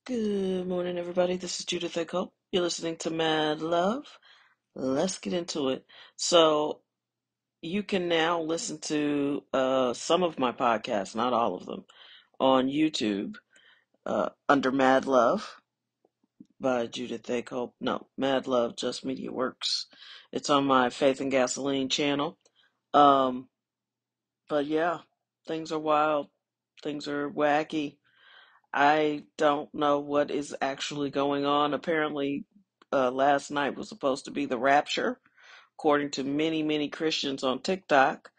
Good morning, everybody. This is Judith Echo. You're listening to Mad Love. Let's get into it. So, you can now listen to some of my podcasts, not all of them, on YouTube under Mad Love by Judith Echo. No, Mad Love, Just Media Works. It's on my Faith and Gasoline channel. Um, but yeah, things are wild. Things are wacky. I don't know what is actually going on. Apparently, last night was supposed to be the rapture, according to many, many Christians on TikTok.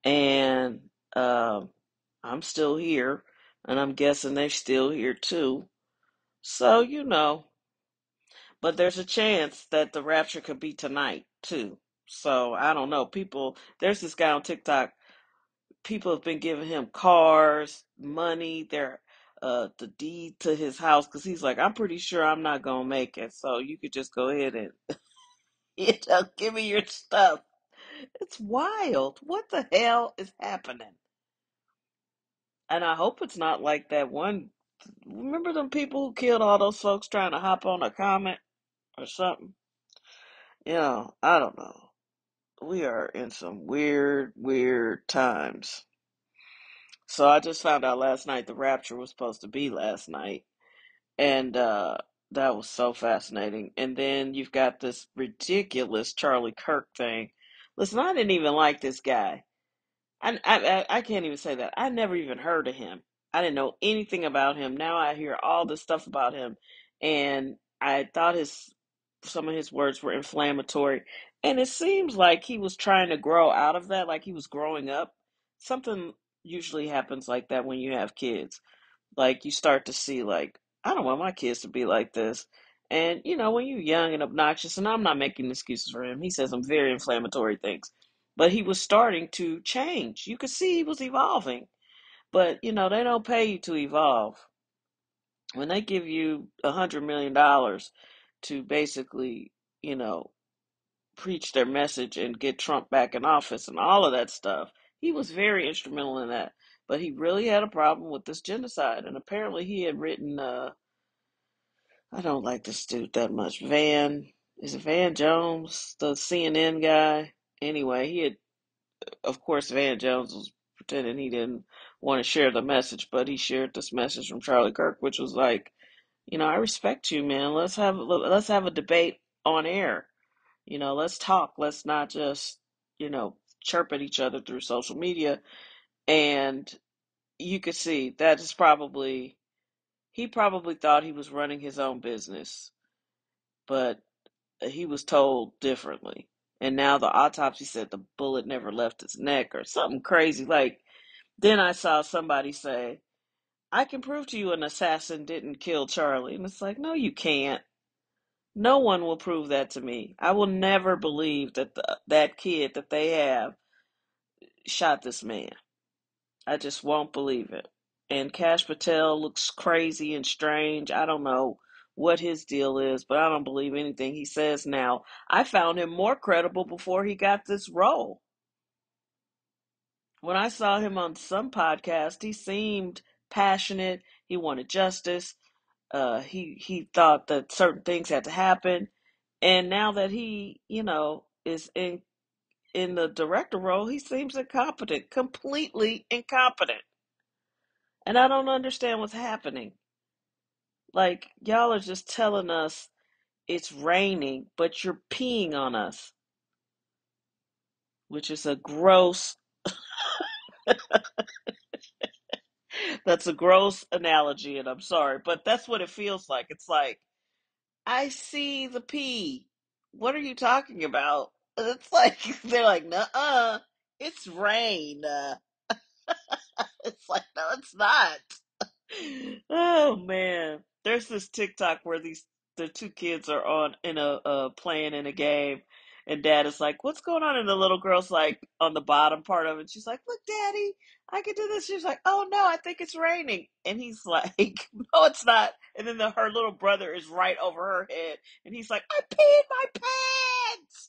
And I'm still here, and I'm guessing they're still here too. So, but there's a chance that the rapture could be tonight too. So, I don't know. There's this guy on TikTok, people have been giving him cars, money, the deed to his house because he's like, I'm pretty sure I'm not gonna make it, so you could just go ahead and give me your stuff. It's wild. What the hell is happening? And I hope it's not like that one. Remember them people who killed all those folks trying to hop on a comment or something? I don't know. We are in some weird, weird times. So I just found out last night the rapture was supposed to be last night. And that was so fascinating. And then you've got this ridiculous Charlie Kirk thing. Listen, I didn't even like this guy. I can't even say that. I never even heard of him. I didn't know anything about him. Now I hear all this stuff about him. And I thought some of his words were inflammatory. And it seems like he was trying to grow out of that, like he was growing up. Something usually happens like that when you have kids, like you start to see like, I don't want my kids to be like this. And when you're young and obnoxious, and I'm not making excuses for him, he says some very inflammatory things, but he was starting to change. You could see he was evolving. But they don't pay you to evolve. When they give you $100 million to basically, you know preach their message and get Trump back in office and all of that stuff. He was very instrumental in that. But he really had a problem with this genocide. And apparently he had written, I don't like this dude that much. Is it Van Jones, the CNN guy? Anyway, of course, Van Jones was pretending he didn't want to share the message, but he shared this message from Charlie Kirk, which was like, I respect you, man. Let's have a debate on air. Let's talk. Let's not just, chirp at each other through social media. And you could see that he probably thought he was running his own business, but he was told differently. And now the autopsy said the bullet never left his neck or something crazy. Like, then I saw somebody say, I can prove to you an assassin didn't kill Charlie. And it's like, no, you can't. No one will prove that to me. I will never believe that that kid that they have shot this man. I just won't believe it. And Kash Patel looks crazy and strange. I don't know what his deal is, but I don't believe anything he says now. I found him more credible before he got this role. When I saw him on some podcast, he seemed passionate. He wanted justice. He thought that certain things had to happen. And now that he, is in the director role, he seems incompetent, completely incompetent. And I don't understand what's happening. Like, y'all are just telling us it's raining, but you're peeing on us, which is that's a gross analogy, and I'm sorry, but that's what it feels like. It's like, I see the pee. What are you talking about? And it's like, they're like, nuh-uh, it's rain. It's like, no, it's not. Oh man, there's this TikTok where the two kids are on in a playing in a game, and Dad is like, "What's going on?" And the little girl's like on the bottom part of it. She's like, "Look, Daddy, I can do this." She's like, "Oh no, I think it's raining," and he's like, "No, it's not." And then her little brother is right over her head, and he's like, "I peed my pants,"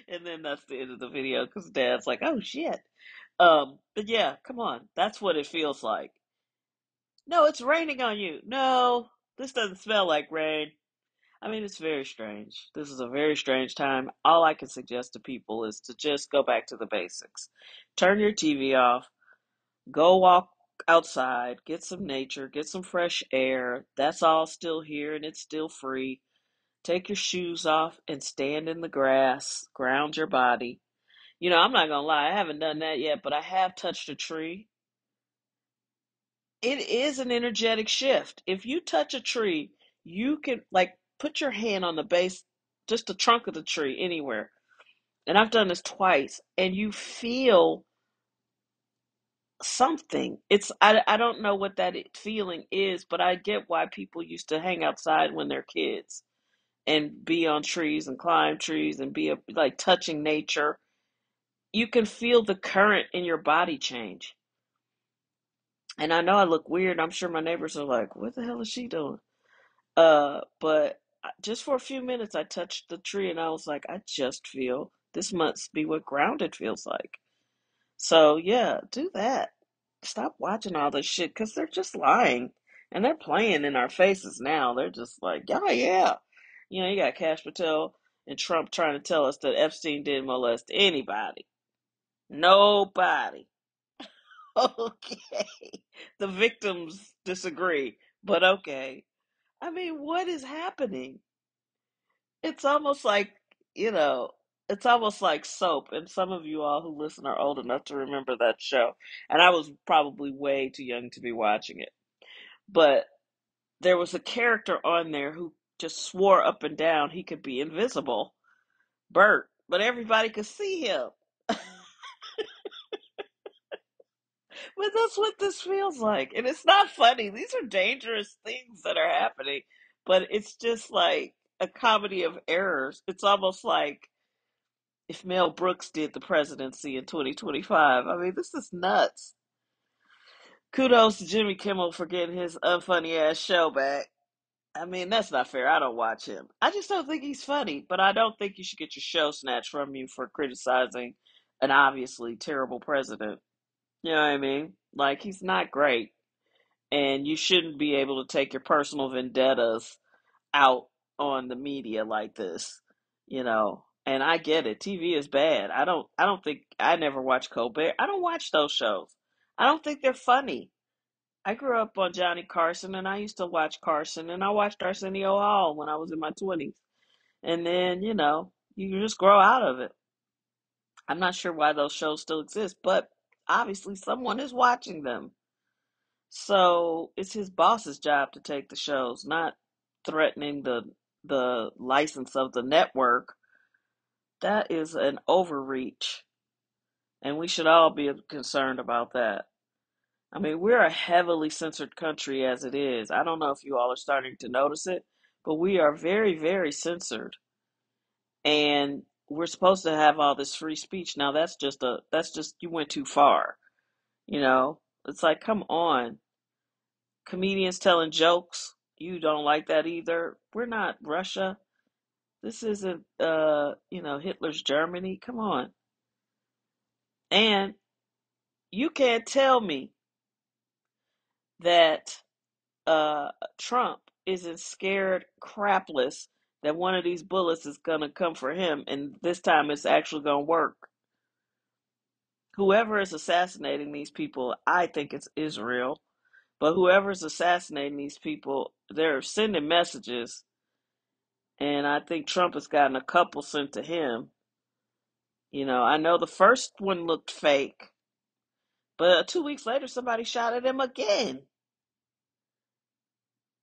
and then that's the end of the video because Dad's like, "Oh shit." But yeah, come on, that's what it feels like. No, it's raining on you. No, this doesn't smell like rain. I mean, it's very strange. This is a very strange time. All I can suggest to people is to just go back to the basics. Turn your TV off, go walk outside, get some nature, get some fresh air. That's all still here and it's still free. Take your shoes off and stand in the grass, ground your body. I'm not gonna lie, I haven't done that yet, but I have touched a tree. It is an energetic shift. If you touch a tree, you can like put your hand on the base, just the trunk of the tree anywhere. And I've done this twice, and you feel something. I don't know what that feeling is, but I get why people used to hang outside when they're kids and be on trees and climb trees and be like touching nature. You can feel the current in your body change. And I know I look weird. I'm sure my neighbors are like, "What the hell is she doing?" But just for a few minutes, I touched the tree and I was like, I just feel this must be what grounded feels like. So yeah, do that. Stop watching all this shit because they're just lying and they're playing in our faces now. They're just like, yeah, yeah. You got Kash Patel and Trump trying to tell us that Epstein didn't molest anybody. Nobody. Okay. The victims disagree, but okay. I mean, what is happening? It's almost like, you know, it's almost like soap. And some of you all who listen are old enough to remember that show. And I was probably way too young to be watching it. But there was a character on there who just swore up and down he could be invisible, Bert, but everybody could see him. But that's what this feels like. And it's not funny. These are dangerous things that are happening. But it's just like a comedy of errors. It's almost like if Mel Brooks did the presidency in 2025. I mean, this is nuts. Kudos to Jimmy Kimmel for getting his unfunny ass show back. I mean, that's not fair. I don't watch him. I just don't think he's funny, but I don't think you should get your show snatched from you for criticizing an obviously terrible president. You know what I mean? Like, he's not great. And you shouldn't be able to take your personal vendettas out on the media like this. And I get it. TV is bad. I don't think I never watched Colbert. I don't watch those shows. I don't think they're funny. I grew up on Johnny Carson and I used to watch Carson and I watched Arsenio Hall when I was in my 20s. And then, you just grow out of it. I'm not sure why those shows still exist, but obviously someone is watching them. So it's his boss's job to take the shows, not threatening the license of the network. That is an overreach, and we should all be concerned about that. I mean, we're a heavily censored country as it is. I don't know if you all are starting to notice it, but we are very, very censored, and we're supposed to have all this free speech. Now that's just you went too far. It's like, come on. Comedians telling jokes. You don't like that either. We're not Russia. This isn't Hitler's Germany. Come on. And you can't tell me that Trump isn't scared crapless that one of these bullets is gonna come for him and this time it's actually gonna work. Whoever is assassinating these people, I think it's Israel. But whoever's assassinating these people, they're sending messages. And I think Trump has gotten a couple sent to him. I know the first one looked fake, but 2 weeks later, somebody shot at him again.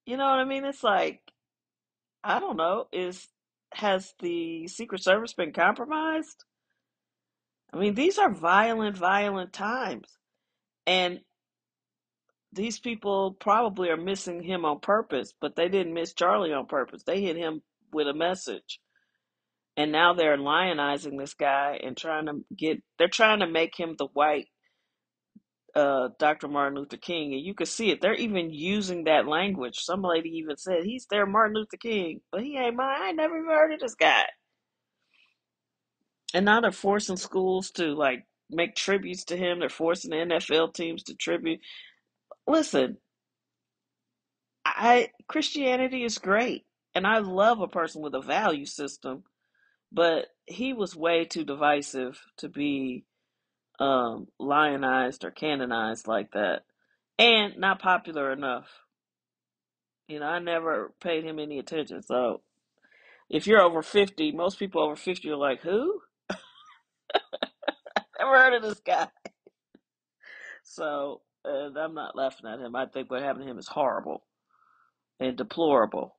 You know what I mean? It's like, I don't know, has the Secret Service been compromised? I mean, these are violent, violent times. And these people probably are missing him on purpose, but they didn't miss Charlie on purpose. They hit him with a message. And now they're lionizing this guy and they're trying to make him the white Dr. Martin Luther King, and you could see it. They're even using that language. Some lady even said, he's their Martin Luther King, but he ain't mine. I ain't never even heard of this guy. And now they're forcing schools to like make tributes to him. They're forcing the NFL teams to tribute. Listen, I Christianity is great, and I love a person with a value system, but he was way too divisive to be lionized or canonized like that, and not popular enough. I never paid him any attention. So if you're over 50, most people over 50 are like, who? Never heard of this guy. So I'm not laughing at him. I think what happened to him is horrible and deplorable.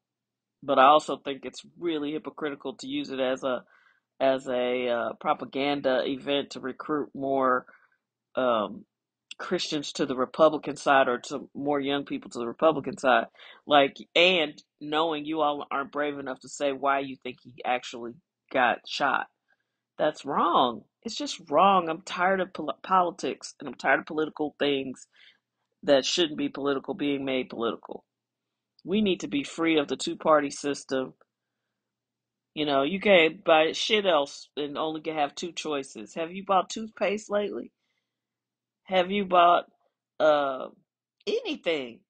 But I also think it's really hypocritical to use it as a propaganda event to recruit more um, Christians to the Republican side, or to more young people to the Republican side. Like, and knowing you all aren't brave enough to say why you think he actually got shot. That's wrong. It's just wrong. I'm tired of politics, and I'm tired of political things that shouldn't be political being made political. We need to be free of the two-party system. You can't buy shit else and only can have two choices. Have you bought toothpaste lately? Have you bought uh, anything?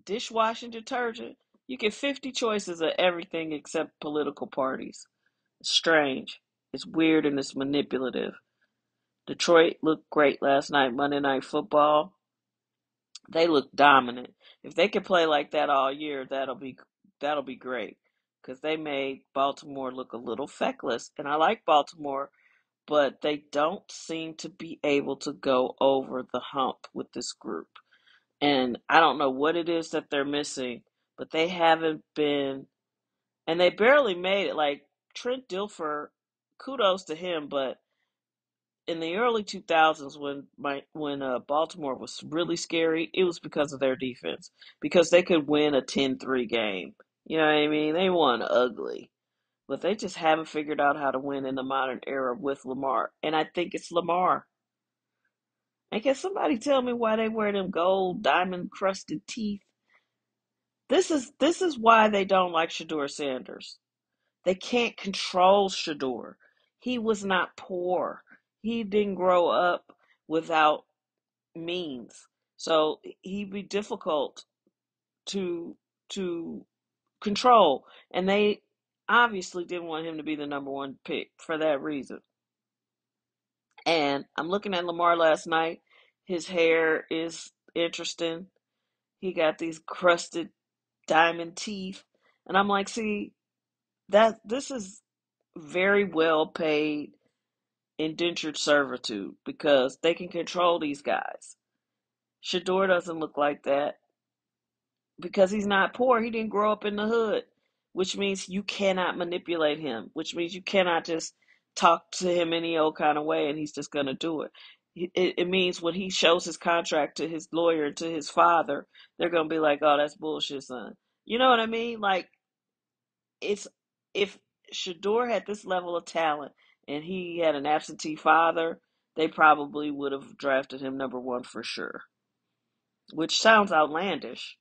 Dishwashing detergent? You get 50 choices of everything except political parties. It's strange. It's weird and it's manipulative. Detroit looked great last night, Monday Night Football. They look dominant. If they can play like that all year, that'll be great. Because they made Baltimore look a little feckless, and I like Baltimore, but they don't seem to be able to go over the hump with this group. And I don't know what it is that they're missing, but they haven't been, and they barely made it. Like Trent Dilfer, kudos to him, but in the early 2000s when Baltimore was really scary, it was because of their defense, because they could win a 10-3 game. You know what I mean? They won ugly, but they just haven't figured out how to win in the modern era with Lamar. And I think it's Lamar. And can somebody tell me why they wear them gold diamond crusted teeth? This is why they don't like Shedeur Sanders. They can't control Shedeur. He was not poor. He didn't grow up without means. So he'd be difficult to to control. And they obviously didn't want him to be the number one pick for that reason. And I'm looking at Lamar last night. His hair is interesting. He got these crusted diamond teeth. And I'm like, see, that this is very well paid indentured servitude because they can control these guys. Shador doesn't look like that because he's not poor. He didn't grow up in the hood, which means you cannot manipulate him, which means you cannot just talk to him any old kind of way and he's just going to do it. It means when he shows his contract to his lawyer, to his father, they're going to be like, oh, that's bullshit, son. You know what I mean? Like, it's if Shador had this level of talent and he had an absentee father, they probably would have drafted him number one for sure, which sounds outlandish.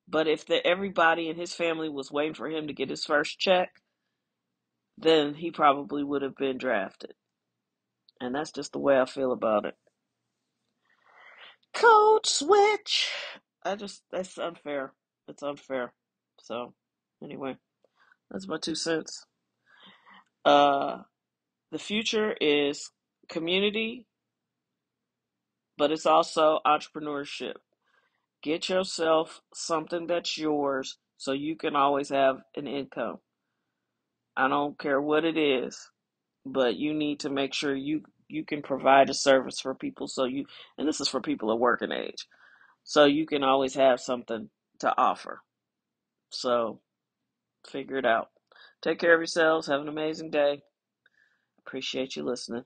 But if everybody in his family was waiting for him to get his first check, then he probably would have been drafted. And that's just the way I feel about it. Code switch. That's unfair. It's unfair. So, anyway, that's my 2 cents. Uh, the future is community, but it's also entrepreneurship. Get yourself something that's yours so you can always have an income. I don't care what it is, but you need to make sure you can provide a service for people, and this is for people of working age, so you can always have something to offer. So figure it out. Take care of yourselves. Have an amazing day. Appreciate you listening.